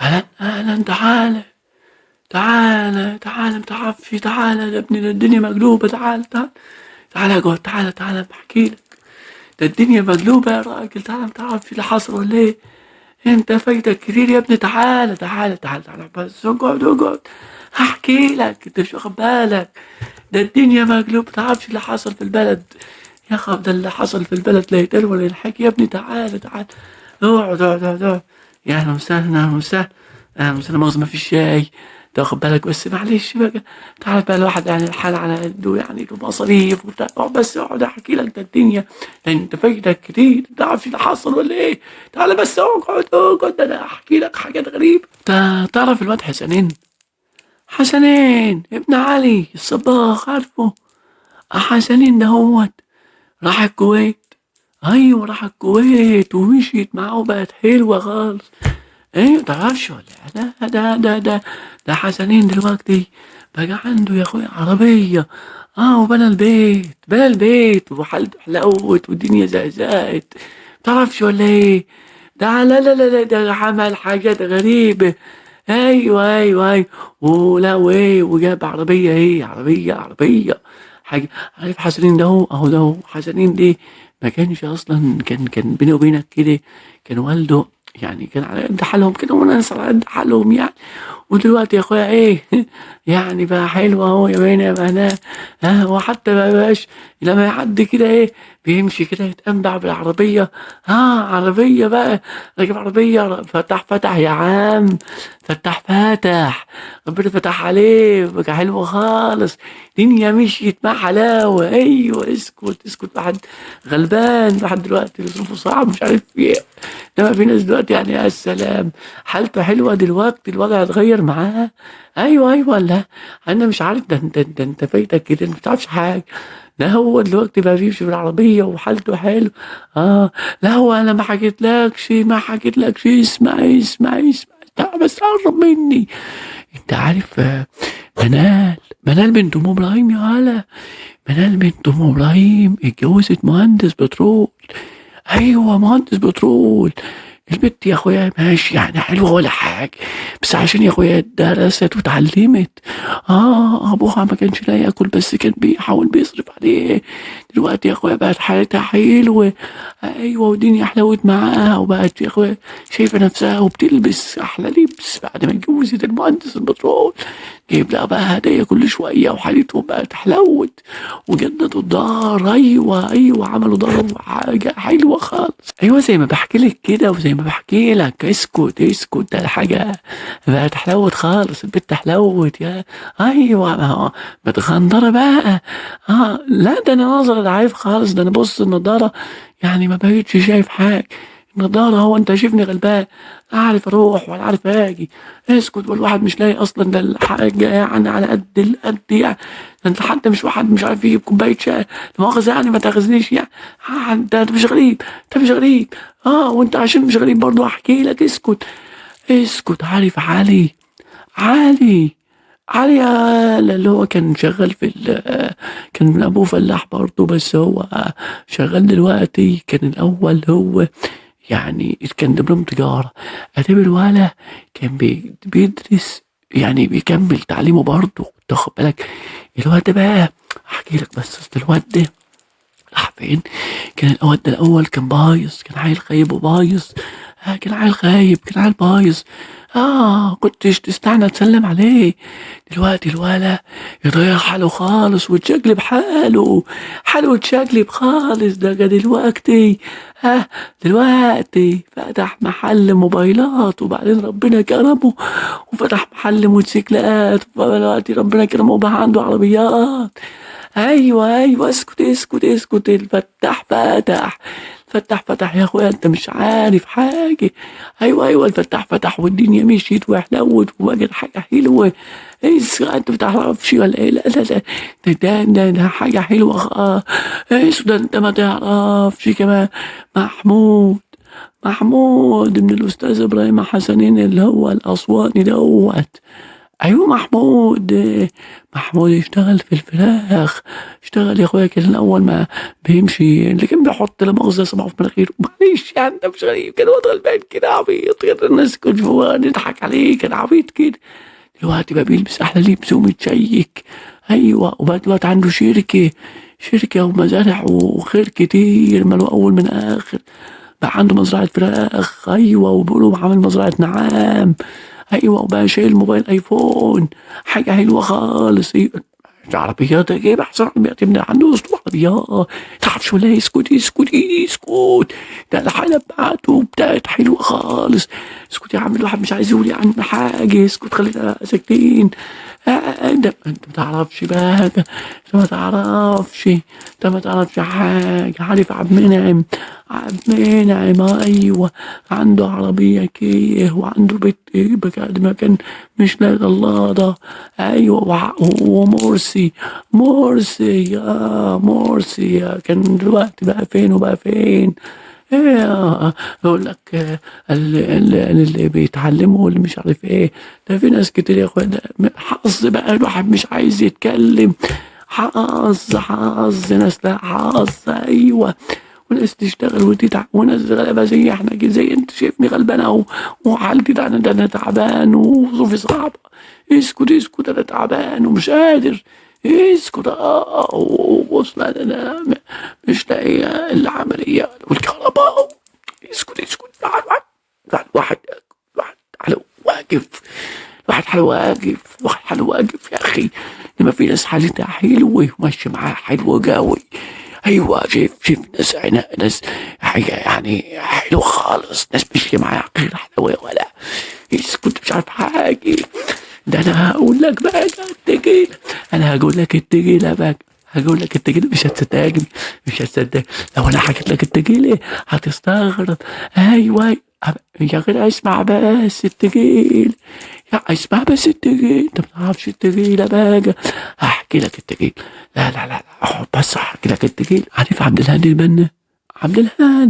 أهلا أهلا، تعالى تعالى تعالى متعفي، تعالى يا ابني، ده الدنيا مقلوبة، تعالى تعالى تعالى اقعد، تعالى تعالى بحكي لك. ده الدنيا مقلوبة يا راجل، تعالى متعرف اللي حصل ولا ايه؟ انت فايتك كتير يا ابني، تعالى تعالى تعالى تعالى بس اقعد اقعد، هحكي لك، انت مش واخد بالك. ده الدنيا مقلوبة، متعرفش اللي حصل في البلد. يا خب، ده اللي حصل في البلد لا يتقال ولا ينحكي يا ابني، تعالى تعالى اقعد اقعد اقعد اقعد. يا اهلا وسهلا، اهلا وسهلا، اهلا وسهلا، مؤاخذة ما فيش شاي، تاخد بالك بس معلش بقى. تعال بقى، الواحد يعني الحال على قده، يعني له مصاريف وبتاع، اقعد بس اقعد احكي لك، ده الدنيا، ده انت فايتك كتير، انت عارف اللي حصل ولا ايه؟ تعالى بس اقعد اقعد، ده انا احكي لك حاجات غريبة. انت تعرف الواد حسنين؟ حسنين ابن علي الصباغ، عارفه؟ حسنين ده هو راح الكويت. ايوه راح الكويت ومشيت معاه وبقت حلوة خالص. ايه متعرفش ولا إيه؟ ده حسنين دلوقتي بقى عنده يا اخويا عربية. اه، وبنى البيت، بنى البيت وحالته حلوت والدنيا زهزهت. متعرفش ولا ايه؟ ده لا لا لا لا، ده عمل حاجات غريبة. ايوه ايوه ايوه. ولا وايه، وجاب عربية، ايه عربية حاجة. عارف حسنين ده اهو ده هو حسنين دي. ما كانش اصلا، كان بيني وبينك كده، كان والده يعني كان على قد حالهم كده، وناس على قد حالهم يعني. ودلوقتي يا اخويا ايه يعني بقى حلو اهو يا بينا يا بنات. ها، وحتى ما بقاش لما يعدي كده ايه، بيمشي كده يتأمتع بالعربية. ها، عربية بقى، راكب عربية، فتح يا عم، فتح ربنا فتح عليه بقى حلو خالص. دنيا مشيت مع حلاوة. ايوه، اسكت اسكت، واحد غلبان، واحد دلوقتي ظروفه صعب مش عارف ايه. انما في ناس دلوقتي يعني يا سلام، حالته حلوه دلوقتي، الوضع اتغير معاه. ايوه ايوه، لا انا مش عارف، ده انت فايتك كده، انت ما بتعرفش حاجه. ده هو دلوقتي بقى بيمشي بالعربيه وحالته حلو. اه، لا هو انا ما حكيتلكش، اسمع تعال بس قرب مني. انت عارف منال بنت ام ابراهيم يا هلا. منال بنت ام ابراهيم اتجوزت مهندس بترول. ايوه مهندس بترول. البت يا اخويا ماشي يعني حلوه ولا حاجه، بس عشان يا اخويا درست واتعلمت. ابوها ما كانش لا ياكل، بس كان بيحاول بيصرف عليه. دلوقتي يا اخويا بقت حالتها حلوه. ايوه، والدنيا حلوت معاها، وبقت يا اخويا شايفه نفسها وبتلبس احلى لبس بعد ما اتجوزت المهندس البترول. جايب لها بقى هدايا كل شويه، وحالتهم بقت حلوت، وجددوا الدار. ايوه ايوه، عملوا دار حاجه حلوه خالص. ايوه زي ما بحكي لك كده، وزي ما بحكي لك، اسكت اسكت، ده الحاجه بقت حلوت خالص، البت حلوت يا. ايوه، ما هو متغندره بقى. لا، ده انا نظري ضعيف خالص، ده انا بص النضاره يعني ما بقتش شايف حاجه. النضاره، هو انت شايفني غلبان، لا عارف اروح ولا عارف اجي. اسكت، والواحد مش لاقي اصلا، ده الحاجه يعني على قد القد يعني. ده انت حتى مش واحد مش عارف يجيب كوبايه شاي. لا مؤاخذه يعني، ما تاخذنيش يعني. انت مش غريب، انت مش غريب. وانت عشان مش غريب برضه احكي لك. اسكت اسكت. عارف علي علي اللي هو كان شغال كان ابوه فلاح برضه، بس هو شغال دلوقتي، كان الاول هو يعني كان دبلوم تجارة. اداب الولا كان بيدرس، يعني بيكمل تعليمه برضه، تاخد بالك. الواد ده بقى احكي لك بس، اصل الواد ده راح فين. كان الواد ده الاول كان بايظ، كان عيل خايب وبايظ. كان عيل خايب، كان عيل بايظ. كنتش تستعنى تسلم عليه. دلوقتي الولا يضيع حاله خالص وتشقلب حاله اتشقلب خالص. ده دلوقتي دلوقتي فتح محل موبايلات، وبعدين ربنا كرمه وفتح محل موتوسيكلات، ودلوقتي ربنا كرمه وبقى عنده عربيات. ايوه ايوه، اسكت اسكت اسكت، الفتح يا اخويا، انت مش عارف حاجه. ايوه ايوه، الفتح فتح والدنيا مشيت وحلوت وبقت حاجه حلوه. انت بتعرفش ولا ايه؟ لا لا لا، ده حاجه حلوه ده انت ما تعرفش كمان. محمود محمود ابن الاستاذ ابراهيم حسنين، اللي هو الاسواني دوت. ايوه محمود. محمود اشتغل في الفراخ. اشتغل يا اخويا، كان الاول ما بيمشي اللي كان بيحط لا مؤاخذة صباعه في مناخيره. معلش يعني ده مش غريب، كان واد غلبان كده عبيط كده، الناس كل شويه نضحك عليه، كان عبيط كده. دلوقتي بقى بيلبس احلى لبس ومتشيك. ايوه، وبقى دلوقتي عنده شركة ومزارع وخير كتير، ماله اول من اخر. بقى عنده مزرعة فراخ، ايوه، وبيقولوا عامل مزرعة نعام. ايوه، وبقى شايل موبايل ايفون، حاجة حلوة خالص. العربيات جايب احسن عربيات من عنده اسطول عربيات. تعرفش ولا؟ اسكت اسكت اسكت. ده الحالة بتاعت حلوة خالص. اسكت يا عم، الواحد مش عايز يقول عن حاجة. اسكت، خلينا ساكتين. انت ما تعرفش بقى، انت ما تعرفش حاجة. عارف عبد المنعم ايوه، عنده عربية كيه وعنده بيت ايه بقى ما كان مش لاقي الله ده. ايوه، مرسي كان دلوقتي بقى فين وبقى فين. ايه يقول لك اللي بيتعلموا واللي مش عارف ايه. ده في ناس كتير يا اخويا، ده حظ بقى، الواحد مش عايز يتكلم. حظ ناس، لا حظ ايوه. وناس تشتغل وتتعب، وناس غلابه زي احنا كده، زي انت شايفني غلبان اهو. وحالتي ده انا تعبان وظروفي صعبه. اسكت اسكت، انا تعبان ومش قادر. اسكت بص، لا مش لاقي العمليه والكهرباء. اسكت اسكت، الواحد على واقف. الواحد حلو واقف يا اخي. لما في ناس حالتها حلوه وماشي معاها حلوه قوي. ايوه، شايف ناس حاجه يعني حلوه خالص، ناس ماشيه معاها غير حلوه ولا. اسكت، مش عارف حاجه. ده انا هقول لك بقى التجيله. هقول لك التجيله، مش هتصدقني. لو انا حكيت لك التجيله هتستغرب. ايوه يا غير، اسمع بس التجيل. انت ما تعرفش التجيله بقى. هحكي لك التجيل. لا اقعد بس احكي لك التجيل. عارف عبد الهادي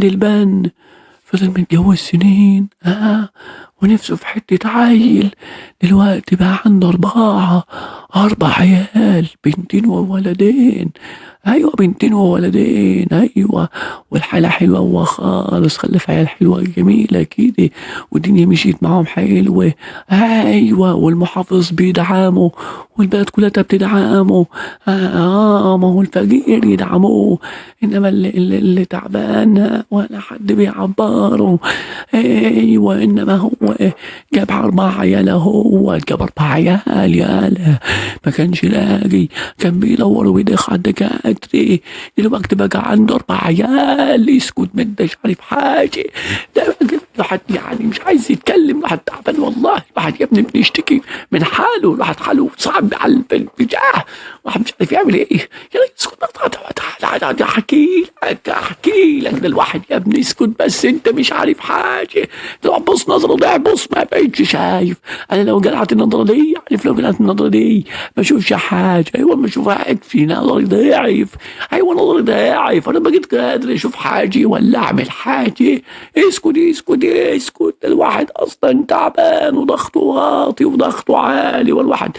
البنا فضل متجوز سنين، ونفسه في حتة عيل. دلوقتي بقى عنده أربع عيال، بنتين وولدين. أيوة، بنتين وولدين، أيوة. والحالة حلوة هو خالص، خلف عيال حلوة جميلة كده. والدنيا مشيت معاهم حلوة. أيوة، والمحافظ بيدعمه، والبلد كلها بتدعمه. ما هو الفقير يدعموه، إنما اللي تعبان ولا حد بيعبره. ايوه، انما هو جاب 4 عيال، هو جاب 4 عيال يالا. ما كانش لاقي، كان بيدور ويدخل على الدكاتره. دلوقتي بقى عنده 4 عيال. يسكت، ما انتش عارف حاجه. ده الواحد يعني مش عايز يتكلم، الواحد تعبان والله. الواحد يا ابني بنشتكي من حاله، الواحد حاله صعب على البتاع. الواحد مش عارف يعمل ايه. يا اسكت، تعالى احكي لك. ده الواحد يا ابني، اسكت بس، انت مش عارف حاجه. لو بص نظره ضعف، بص ما بقتش شايف. انا لو قلعت النظره دي، لو قلعت النظره دي ما اشوفش حاجه. ايوه، ما اشوف حاجه، في نظري ضعيف. ايوه، نظري ضعيف، انا بقيت قادر اشوف حاجه ولا اعمل حاجه. اسكت. الواحد اصلا تعبان، وضغطه واطي وضغطه عالي، والواحد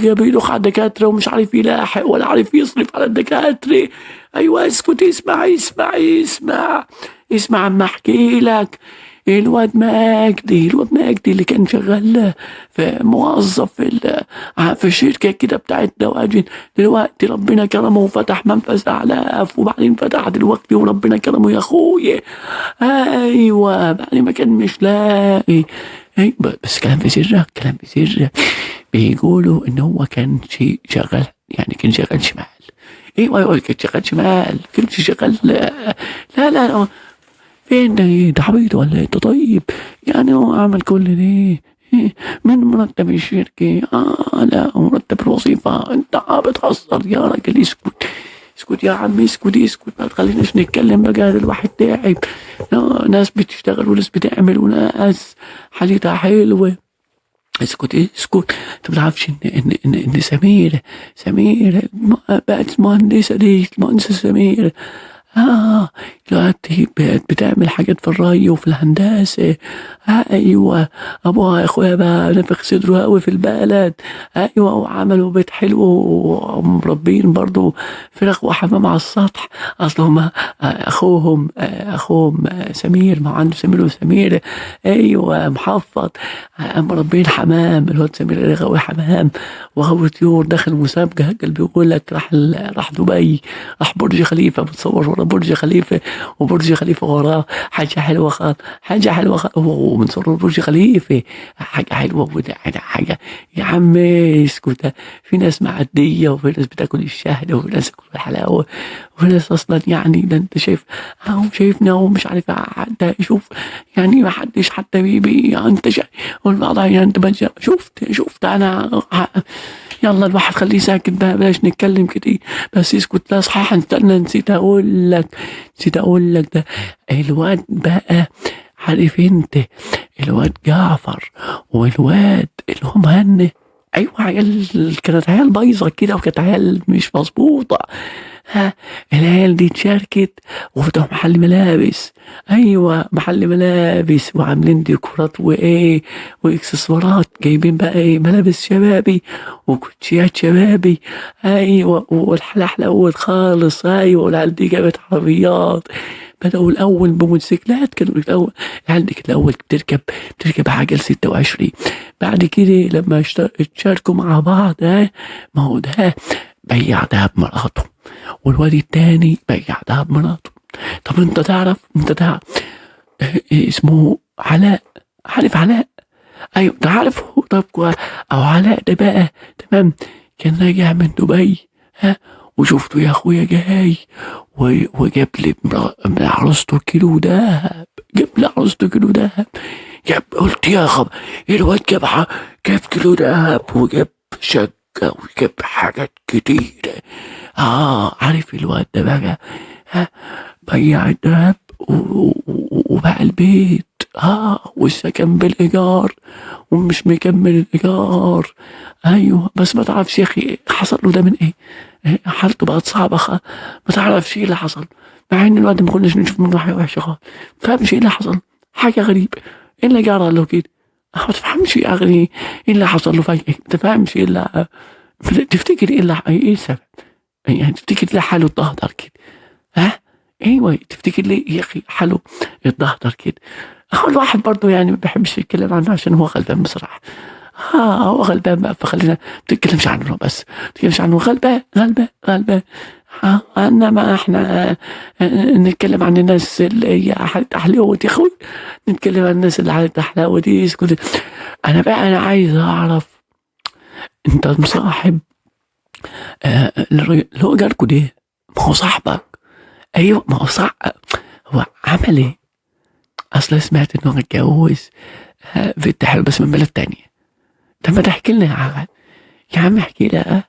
بيروح على الدكاتره ومش عارف يلاحق ولا عارف يصرف على الدكاتره. ايوه، اسكت، اسمع عم احكي لك. الواد مجدي اللي كان شغال في موظف في الشركة كده بتاعت دواجن. دلوقتي ربنا كرمه وفتح منفذ أعلاف، وبعدين فتح دلوقتي وربنا كرمه يا أخويا. أيوة، بعد ما كان مش لاقي. بس كلام في سرك. بيقولوا إن هو كان شغال، يعني كان شغال شمال. ايوه كان شغال شمال، كنت شغال. لا فين ده عبيط ولا انت؟ طيب يعني هو عمل كل ده من مرتب الشركة؟ لا، مرتب الوظيفة. انت بتهزر يا راجل. اسكت يا عم، اسكت. ما تخليناش نتكلم بقى، الواحد تعب. ناس بتشتغل وناس بتعمل وناس حالتها حلوة. اسكت. انت ما تعرفش ان سمير بقت مهندسة. دي المهندسة سمير. دلوقتي بقت بتعمل حاجات في الري وفي الهندسة. ايوه، ابوها يا اخويا بقى نفخ صدره قوي في البلد. ايوه، وعملوا بيت حلو ومربين برضو فراخ وحمام على السطح. اصل هما اخوهم سمير، ما عنده سمير وسمير. ايوه محفظ. مربين حمام، الواد سمير غاوي حمام وغاوي طيور، داخل مسابقة. قال بيقول لك راح دبي، راح برج خليفة، بتصور ورا برج خليفة وبرج خليفة وراه. حاجة حلوة خالص، حاجة حلوة خالص، وبنصور برج خليفة. حاجة حلوة حاجة. يا عم اسكت، في ناس معدية وفي ناس بتاكل الشهد وفي ناس بتاكل الحلاوة وفي ناس أصلا يعني ده أنت شايف شايفنا ومش عارف حتى يشوف، يعني ما حدش حتى بيبي أنت والبعض يعني أنت شفت أنا. يلا الواحد خليه ساكت بقى، بلاش نتكلم كتير، بس اسكت. لا صحيح استنى، نسيت اقول لك ده الواد بقى، عارف انت الواد جعفر والواد اللي هو مهند. ايوه عيال، كانت عيال بايظه كده وكانت عيال مش مظبوطه. العيال دي اتشاركت وفتحوا محل ملابس. ايوه محل ملابس، وعاملين ديكورات وايه واكسسوارات، جايبين بقى ايه ملابس شبابي وكوتشيات شبابي. ايوه، والحلا حلوت خالص. ايوه، والعيال دي جابت عربيات. بدأوا الأول بموتوسيكلات، كانوا الأول العيال دي كانت الأول بتركب عجل 26. بعد كده لما اتشاركوا مع بعض، ما هو ده بيع دهب مراته، والواد التاني بيع دهب مراته. طب انت تعرف اسمه علاء، عارف علاء؟ ايوه انت عارفه. طب او علاء ده بقى تمام، كان راجع من دبي. وشفته يا اخويا جاي وجاب لي من عروسته كيلو دهب. قلت يا خبر، الواد جاب كيلو دهب وجاب شقة وجاب حاجات كتيرة. عارف الواد ده بقى بيع الدهب وباع البيت. والسكن بالإيجار ومش مكمل الإيجار. أيوه، بس ما تعرفش يا أخي حصل له ده من إيه. حالته بقت صعبة ما تعرفش إيه اللي حصل، مع إن الواد ما كناش نشوف منه حاجة وحشة خالص. ما فهمش إيه اللي حصل، حاجة غريبة. إيه اللي جرى له كده؟ ما تفهمش يا أخي إيه اللي حصل له فجأة. ما تفهمش إيه اللي تفتكر إيه السبب. يعني تفتكر ليه حاله اتدهور كده؟ ايوه تفتكر ليه يا اخي حاله اتدهور كده؟ هو الواحد برضه يعني ما بيحبش يتكلم عنه عشان هو غلبان بصراحه. هو غلبان بقى، فخلينا ما تتكلمش عنه، بس ما تتكلمش عنه. غلبان. انما احنا نتكلم عن الناس اللي هي حالة حلاوة يا اخوي، نتكلم عن الناس اللي حالة حلاوة دي. اسكت. انا عايز اعرف، انت مصاحب اللي هو جاركو ده؟ ما هو صاحبك. ايوه ما هو صح. هو عمل ايه؟ اصلا سمعت انه اتجوز بنت حلوه بس من بلد تانية. طب ما تحكي لنا يا عم احكي لنا.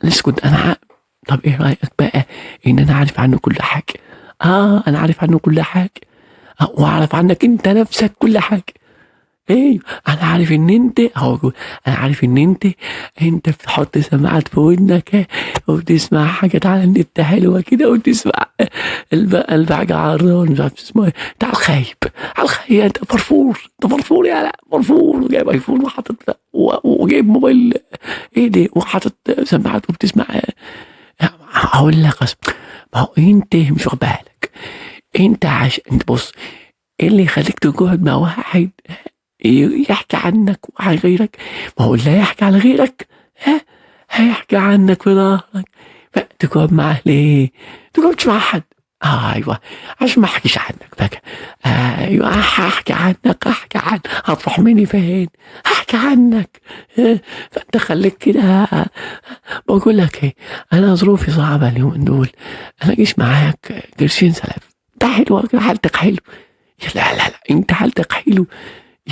نسكت طب ايه رايك بقى ان انا عارف عنه كل حاجه؟ انا عارف عنه كل حاجه. واعرف عنك انت نفسك كل حاجه. ايوه انا عارف ان انت انا عارف ان انت بتحط سماعات في ودنك وبتسمع حاجات على النت حلوه كده، وتسمع البعجة عرضون مش عارف اسمه ايه. انت على الخيب انت فرفور يا لا فرفور، وجايب ايفون وحاطط وجايب موبايل ايه ده وحاطط سماعات وبتسمع. هقول لك ما هو انت مش واخد بالك. انت بص، ايه اللي يخليك تقعد مع واحد يحكي عنك وعن غيرك؟ ما هو اللي هيحكي على غيرك هيحكي عنك في ظهرك. فتقعد معاه ليه؟ تقعدش مع حد. ايوه عشان ما احكيش عنك بقى. ايوه هحكي عنك هتروح مني فين؟ هحكي عنك. فانت خليك كده. بقول لك ايه، انا ظروفي صعبه اليومين دول، انا جيش معاك قرشين سلف. ده حلو، حالتك حلو. لا انت حالتك حلو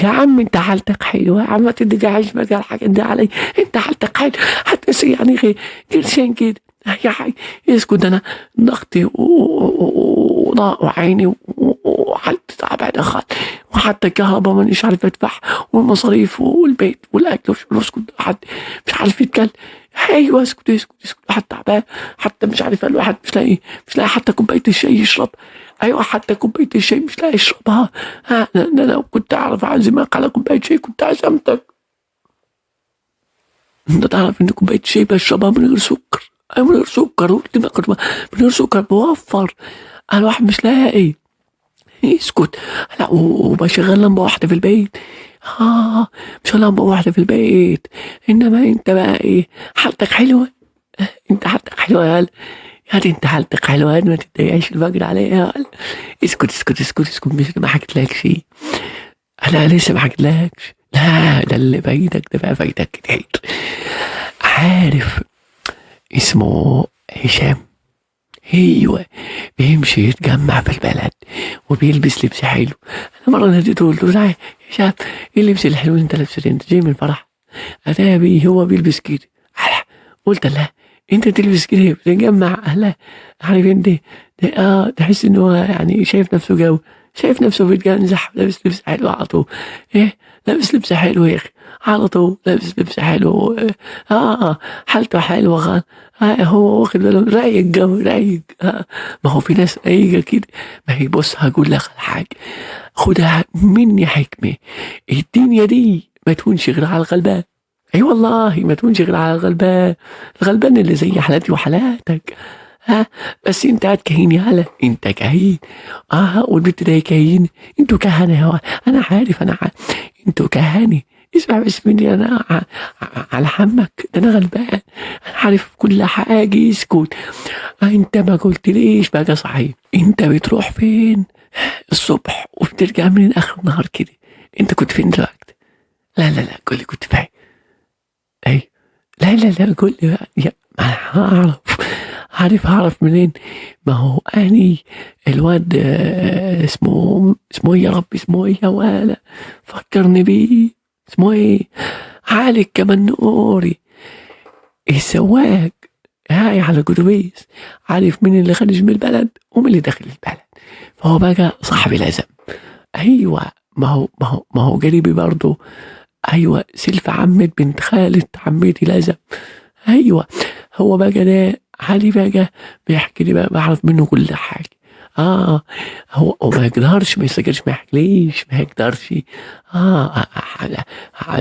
يا عم، انت حالتك حلوه يا عم، ما تدجعش بقى الحاجات دي علي. انت حالتك حلو حتى يعني قرشين كده يا حي. اسكت، انا ضغطي وعيني وحالتي تعبانه خالص، وحتى الكهرباء مانيش عارف ادفع، والمصاريف والبيت والاكل والشرب. اسكت، حد مش عارف يتكلم. ايوه اسكت اسكت اسكت، واحد تعبان حتى مش عارف، الواحد مش لاقي حتى كوبايه الشاي يشرب. ايوه حتى كوبايه الشاي مش لاقي يشربها. انا لو كنت اعرف اعزمك على كوبايه شاي كنت عزمتك. انت تعرف ان كوبايه الشاي بشربها من غير سكر؟ ايوه من غير سكر، قلت لك من غير سكر بوفر. الواحد مش لاقي. اسكت. لا وبشغل لمبه واحده في البيت. مش لمبه واحده في البيت. انما انت بقى ايه، حالتك حلوه. انت حالتك حلوه يا هلا. يا دي انت حالتك حلوه، ما تتضايقش الفجر عليا يا هلا. اسكت اسكت اسكت اسكت، مش ما حكيتلكش. انا لسه ما حكيتلكش. لا ده اللي فايتك، ده بقى فايتك كتير. عارف اسمه هشام؟ ايوه. بيمشي يتجمع في البلد وبيلبس لبس حلو. انا مره ناديته قلت له تعالى يا شاب، ايه اللبس الحلو اللي انت لابسه ده؟ انت جاي من فرح؟ اتابي هو بيلبس كده. قلت لا، انت تلبس كده بتجمع اهلها؟ عارف انت ده تحس ان هو يعني شايف نفسه جو، شايف نفسه بيتجنزح لابس لبس حلو على طول. ايه لابس لبس حلو يا اخي، على طول لابس لبس حلو. حالته حلوه هو واخد باله، رايق جو رايق. ما هو في ناس رايقه كده. ما هي بص هقول لك على حاجه، خدها مني حكمه. الدنيا دي ما تكونش غير على الغلبان. اي والله ما تكونش غير على الغلبان. الغلبان اللي زي حالاتي وحالاتك. بس انت قاعد كهين يا هلا، انت كهين. والبنت ده كهين. انتوا كهنه يا انا عارف انا عارف. انتوا كهنه. اسمع بس مني انا على حمك، ده انا غلبان. انا عارف كل حاجه. اسكت. انت ما قلت ليش بقى صحيح، انت بتروح فين الصبح وبترجع من اخر النهار كده؟ انت كنت فين دلوقتي؟ لا قول لي كنت فين. اي لا قول لي بقى ما هعرف. هعرف منين؟ ما هو اني الواد اسمه ايه يا ربي، اسمه ايه يا ولا؟ فكرني بيه. اسمه ايه؟ علي كمنوري السواق. هاي على جدوبيس. عارف مين اللي خارج من البلد ومين اللي داخل البلد. فهو بقى صاحبي لازم. ايوه. ما هو قريبي برضه. ايوه سلف عمة بنت خالة عمتي لازم. ايوه. هو بقى ده علي بقى بيحكي لي بقى، بعرف منه كل حاجة. هو ما يقدرش، ما يسجلش، ما يحكيليش، ما يقدرش.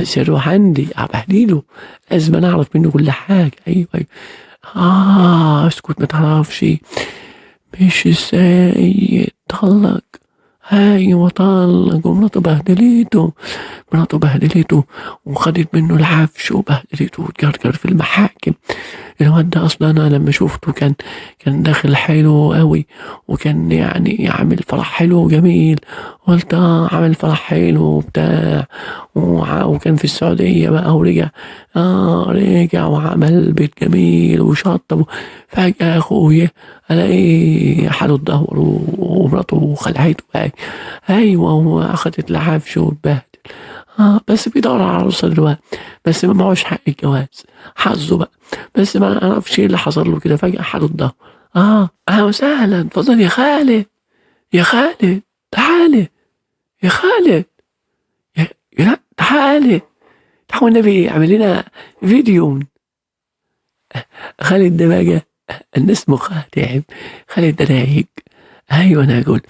سره عندي ابهدله. لازم انا اعرف منه كل حاجة. ايوه. اسكت ما تعرفش. مش ازاي طلق. ايوه طلق مراته بهدلته وخدت منه العفش وبهدلته وتجرجر في المحاكم. الواد ده اصلا انا لما شفته كان داخل حلو قوي، وكان يعني عامل فرح حلو وجميل. قلت عامل فرح حلو وبتاع. وكان في السعودية بقى ورجع. رجع وعمل بيت جميل وشطب. فجأة اخويا الاقي حاله اتدهور ومراته خلعته بقى. ايوه واخدت العفش واتبهدل. بس بيدور على عروسة دلوقتي، بس ما معهوش حق الجواز. حظه بقى. بس ما نعرفش ايه اللي حصل له كده، فجأة حاله اتدهور. اهلا وسهلا، اتفضل يا خالد. يا خالد تعالى. يا خالد. لا تعالى. تعالى النبي اعمل لنا فيديو. خالد ده بقى الناس مخها تعب. خالد ده رايق. ايوه انا اقول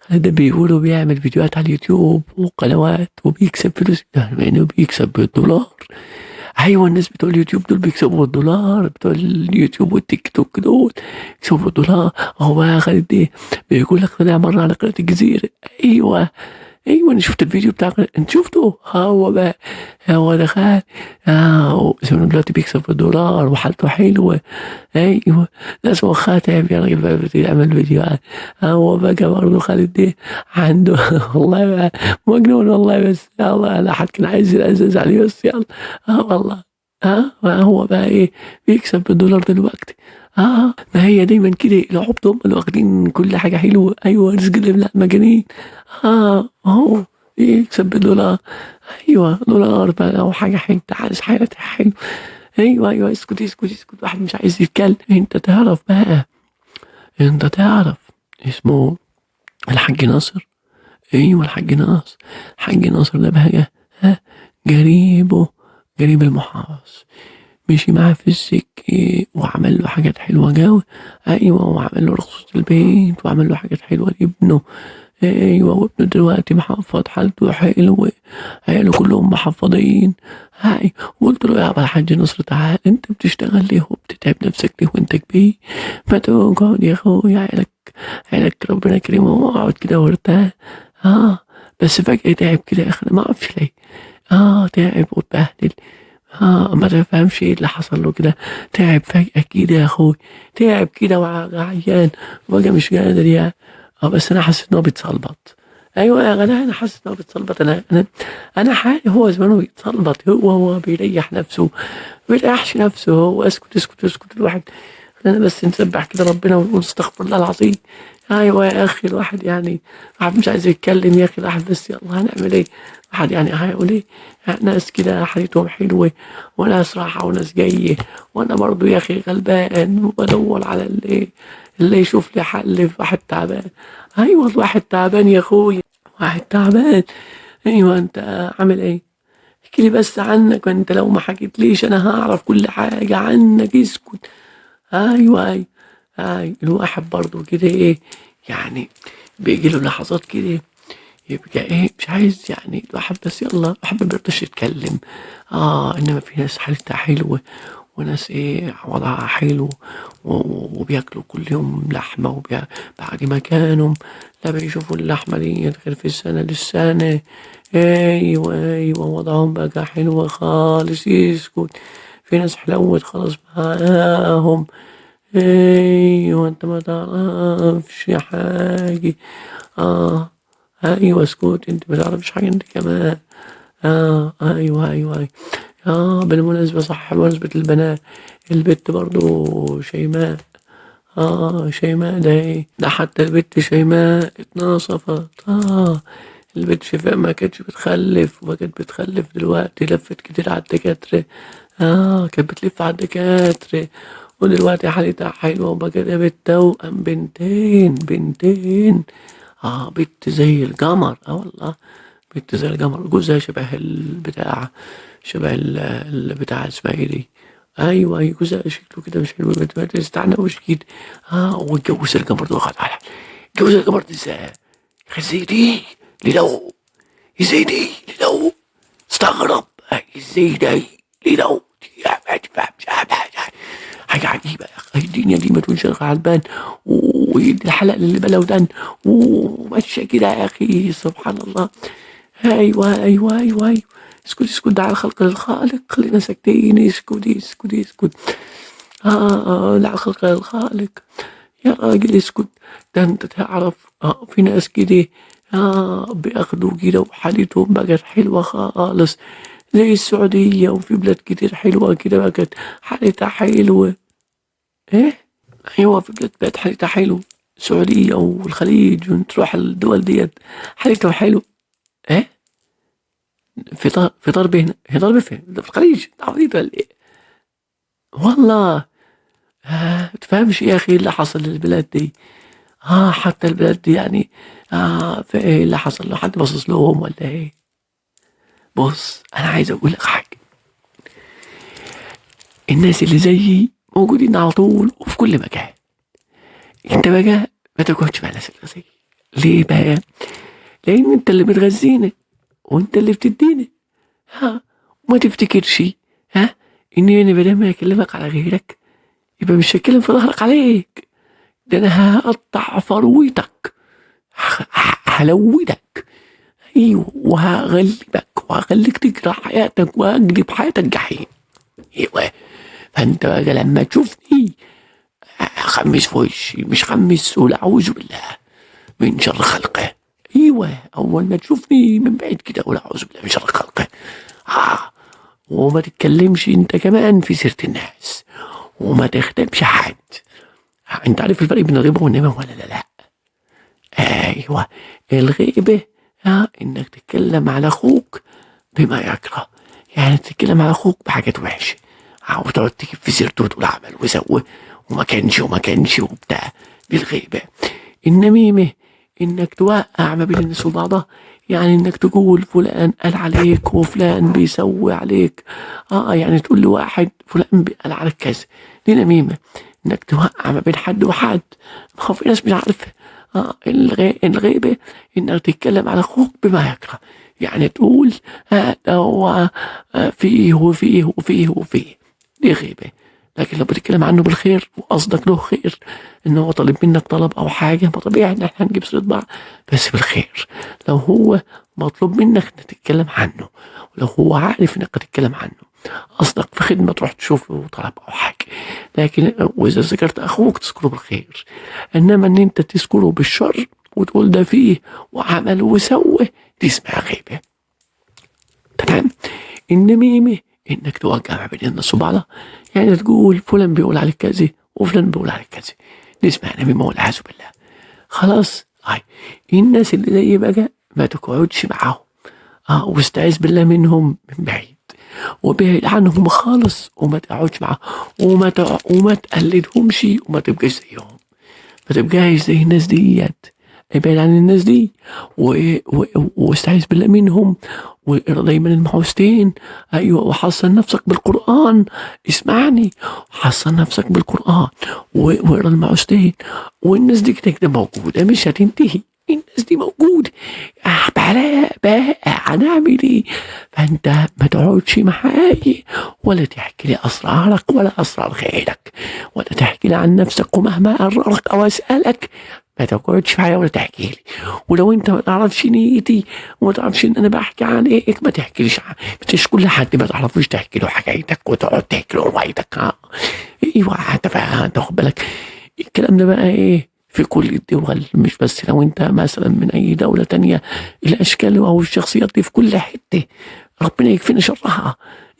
خالد ده بيقولوا بيعمل فيديوهات على اليوتيوب وقنوات وبيكسب فلوس، يعني بيكسب بالدولار. ايوه الناس بتوع اليوتيوب دول بيكسبوا بالدولار، بتوع اليوتيوب والتيك توك دول بيكسبوا بالدولار. هو بقى خالد ده بيقول لك طلع مره على قناه الجزيره. ايوه انا شفت الفيديو بتاع انت شفته. هو بقى هو ده خالد. زمانه دلوقتي بيكسب بالدولار وحالته حلوه. ايوه ناس مخها تعب يا راجل بقى بيعمل فيديوهات. هو بقى برضه خالد ده عنده والله بقى مجنون والله. بس يلا لا حد كان عايز يعزز عليه بس يلا. والله. هو بقى ايه بيكسب بالدولار دلوقتي. ما هي دايما كده العبط هم اللي واخدين كل حاجة حلوة. ايوه رزق الله لا مجانين. اهو يكسب بالدولار. ايوه دولار بقى او حاجة حلوة، عايز حاجة حلوة. ايوه اسكت اسكت اسكت، واحد مش عايز يتكلم. انت تعرف بقى، انت تعرف اسمه الحاج ناصر. ايوه الحاج ناصر. الحاج ناصر ده بقى قريب المحافظ. مشي معاه في السكة وعمل له حاجات حلوة جوي. أيوة، وعمل له رخصة البيت وعمل له حاجات حلوة لابنه. أيوة، وابنه دلوقتي محفظ، حالته حلوة، عياله كلهم محفظين. هاي، وقلت له يا أبا الحاج نصر تعال، أنت بتشتغل ليه وبتتعب نفسك ليه وأنت كبير؟ ما تقعد يا أخويا، عيالك ربنا يكرمه، واقعد كده وارتاح. بس فجأة تعب كده يا أخي، أنا ما أعرفش ليه. تعب واتبهدل. ما تفهمش ايه اللي حصل له كده. تعب فجأة كده يا اخوي، تعب كده وعيان وبقى مش قادر يعني. بس انا حاسس ان هو بيتصلبط. ايوه يا غلا، انا حاسس ان هو بيتصلبط. انا حالي، هو زمانه بيتصلبط، هو بيريح نفسه، ما بيريحش نفسه. هو اسكت اسكت اسكت الواحد. خلينا بس نسبح كده ربنا ونقول استغفر الله العظيم. ايوه يا اخي، الواحد يعني الواحد مش عايز يتكلم يا اخي، الواحد بس يلا هنعمل ايه؟ الواحد يعني هيقول ايه؟ ناس كده حالتهم حلوه، وناس راحه وناس جايه، وانا برضو يا اخي غلبان وبدور على اللي يشوف لي حل في واحد تعبان. ايوه، الواحد تعبان يا اخوي، واحد تعبان. ايوه، انت عامل ايه؟ احكي لي بس عنك، وانت لو ما حكيتليش انا هعرف كل حاجه عنك، اسكت. ايوه ايوه ايوه، الواحد برضو كده ايه يعني، بيجي له لحظات كده يبقى ايه مش عايز يعني الواحد، بس يلا الواحد ما بيرضاش يتكلم. انما في ناس حالتها حلوه، وناس ايه وضعها حلو، وبياكلوا كل يوم لحمه، بعد ما كانوا لا بيشوفوا اللحمه دي غير في السنه للسنه. ايوه ايوه، وضعهم بقى حلو خالص، يسكت. في ناس حلوت خلاص معاهم. ايوه، انت ما تعرفش حاجة. اه ايوه، اسكت، انت ما تعرفش حاجة انت كمان. ايوه ايوه ايوه. بالمناسبة، صح، بمناسبة البنات، البت برضو شيماء. شيماء ده ايه ده؟ حتى البت شيماء اتنصفت. البت شفاء ما كانتش بتخلف، وما كانت بتخلف دلوقتي لفت كتير على الدكاترة. كانت بتلف على الدكاترة، ودلوقتي حالتها حلوة، وبقت جابت توأم، بنتين. بنت زي القمر، والله بنت زي القمر. جوزها شبه البتاع، شبه البتاع اسمها ايه دي. ايوه ايوه، جوزها شكله كده مش حلو، ما تستعناش كده. واتجوز القمر ده وخد على اتجوز القمر ده ازاي؟ يا اخي ازاي دي؟ لو ازاي دي لو استغرب، ازاي دي لو حاجة عجيبة يا أخي، الدنيا دي ما تكونش غلبان ويدي الحلق للي بلا ودان وماشية كده يا أخي، سبحان الله. أيوة أيوة أيوة أيوة. اسكت اسكت، ده على خلق الخالق، خلينا ساكتين، اسكت اسكت اسكت. ده على خلق الخالق يا راجل، اسكت. ده انت تعرف في ناس كده بياخدوا كده وحالتهم بقت حلوة خالص، زي السعودية، وفي بلاد كتير حلوة كده بقت حالتها حلوة. ايه، ايوه، في بلاد حالتها حلو، السعودية والخليج، وتروح الدول ديت حالتها حلو. ايه، في ضرب هنا، في ضرب فين؟ ده في الخليج، عبيط ولا ايه؟ والله تفهمش يا اخي اللي حصل للبلاد دي. حتى البلاد دي يعني في ايه اللي حصل له؟ حد باصص لهم ولا ايه؟ بص، انا عايز اقول لك حاجه. الناس اللي زيي موجودين على طول وفي كل مكان. انت بقى ما تقعدش مع الناس اللي زيي. ليه بقى؟ لان انت اللي بتغذينا، وانت اللي بتدينا. ها وما تفتكرش اني انا بدل ما اكلمك على غيرك يبقى مش هتكلم في ظهرك عليك. ده انا هقطع فروتك، هلودك. ايوه، وهغلبك وهخليك تكره حياتك وهقلب حياتك جحيم. ايوه، فانت بقى لما تشوفني خمس في وشي، مش خمس ولا اعوذ بالله من شر خلقه. ايوه، اول ما تشوفني من بعيد كده ولا اعوذ بالله من شر خلقه. وما تتكلمش انت كمان في سيرة الناس، وما تخدمش حد. انت عارف الفرق بين الغيبة والنميمة ولا لا؟ ايوه، الغيبة انك تتكلم على اخوك بما يكره، يعني تتكلم على اخوك بحاجات وحشة، وتقعد تجيب في سيرته وتقول عمل وسوى وما كانش وبتاع. دي الغيبة. النميمة انك توقع ما بين الناس وبعضها، يعني انك تقول فلان قال عليك وفلان بيسوي عليك. يعني تقول لواحد فلان قال عليك كذا، دي نميمة. انك توقع ما بين حد وحد، ما هو في ناس مش عارفة. الغيبة انك تتكلم على اخوك بما يكره، يعني تقول هذا هو فيه وفيه وفيه وفيه، دي غيبة. لكن لو بتتكلم عنه بالخير وقصدك له خير، انه هو طالب منك طلب او حاجة، ما طبيعي ان احنا نجيب سيرة بعض بس بالخير. لو هو مطلوب منك انك تتكلم عنه، ولو هو عارف انك تتكلم عنه، قصدك في خدمة تروح تشوفه طلب او حاجة. لكن واذا ذكرت اخوك تذكره بالخير، انما ان انت تذكره بالشر وتقول ده فيه وعمل وسوى، دي اسمها غيبة. تمام. النميمة انك توقع ما بين الناس وبعضها، يعني تقول فلان بيقول عليك كذا وفلان بيقول عليك كذا، دي اسمها نميمة والعياذ بالله. خلاص. الناس اللي زي بقى ما تقعدش معاهم، واستعيذ بالله منهم من بعيد، وابعد عنهم خالص، وما تقعدش معاهم، وما تقلدهمش، وما تبقاش زيهم، ما تبقاش زي الناس ديت. ابعد عن الناس دي واستعيذ بالله منهم، واقرا دايما المعوذتين. ايوه، وحصن نفسك بالقران. اسمعني، حصن نفسك بالقران واقرا المعوذتين. والناس دي كده كده موجوده، مش هتنتهي. الناس دي موجوده. بقى هنعمل ايه؟ فانت ما تقعدش معايا ولا تحكي لي اسرارك ولا اسرار غيرك، ولا تحكي لي عن نفسك، ومهما اقررك او اسالك ما تقعدش معايا ولا تحكي لي. ولو انت ما تعرفش نيتي وما تعرفش ان انا بحكي عن ايه، ما تحكيليش مش كل حد ما تعرفوش تحكي له حكايتك وتقعد تحكي له روايتك. ايوه، انت خد بالك. الكلام ده بقى ايه في كل الدول، مش بس لو انت مثلا من اي دولة تانية. الاشكال او الشخصيات دي في كل حتة، ربنا يكفينا شرها.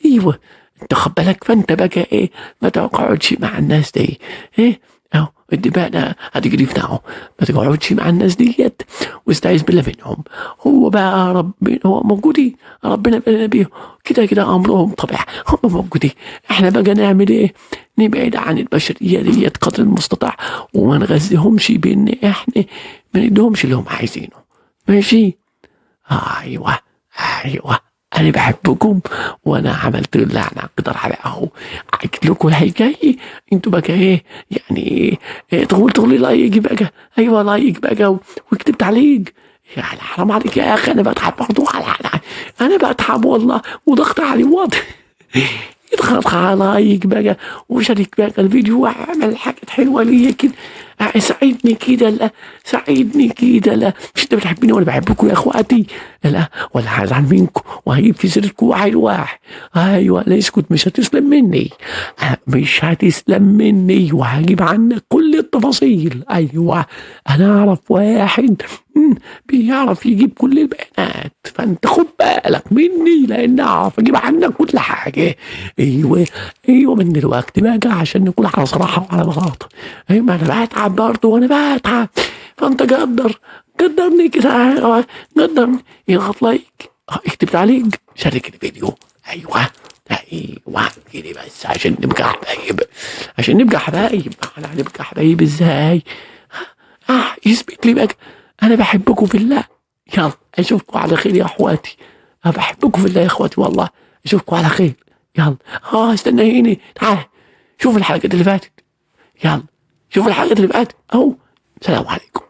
ايوه، انت خد بالك. فانت بقى ايه، ما تقعدش مع الناس دي. ايه اهو الدباء ده هتجري في نعه. ما تقعدش مع الناس ديت، واستعيذ بالله منهم. هو بقى ربنا هو موجودين، ربنا بقى بيهم كده كده، امرهم طبيعي، هم موجودين. احنا بقى نعمل ايه؟ نبعد عن البشرية ديت قدر المستطاع، وما نغذيهمش بان احنا ما ندهمش اللي هم عايزينه. ماشي. ايوه، ايوه، انا بحبكم، وانا عملت اللي انا اقدر عليه اهو. حكيت لكم الحكايه، انتوا بقى ايه يعني؟ تقول لي لايك بقى. ايوه لايك بقى، وكتبت عليك. يعني حرام عليك يا اخي، انا بتعب برضه انا بتعب والله، وضغط علي واضح. اضغط على لايك بقى، وشارك بقى الفيديو، واعمل حاجات حلوه ليا كده. ساعدني كده، لا ساعدني كده، لا مش انت بتحبني وانا بحبكم يا اخواتي؟ لا، ولا هزعل منكم وهجيب في سيرتكم واحد واحد. ايوه، لا اسكت، مش هتسلم مني. مش هتسلم مني، وهجيب عنك كل التفاصيل. ايوه، انا اعرف واحد بيعرف يجيب كل البيانات، فانت خد بالك مني، لان اعرف اجيب عنك كل حاجه. ايوه، ايوه، من دلوقتي بقى عشان نكون على صراحه وعلى بساطه. ايوه، ما انا بتعب برضه وانا بتعب، فانت قدرني كده، قدرني. اضغط لايك، اكتب تعليق، شارك الفيديو. ايوه، ايوه كده بس، عشان نبقى حبايب. عشان نبقى حبايب، احنا هنبقى حبايب ازاي؟ يثبت لي بقى انا بحبكم في الله. يلا اشوفكم على خير يا اخواتي. انا بحبكم في الله يا اخواتي والله. اشوفكم على خير. يلا. استنيني، تعال شوف الحلقات اللي فاتت. يلا شوف الحلقات اللي فاتت اهو. سلام عليكم.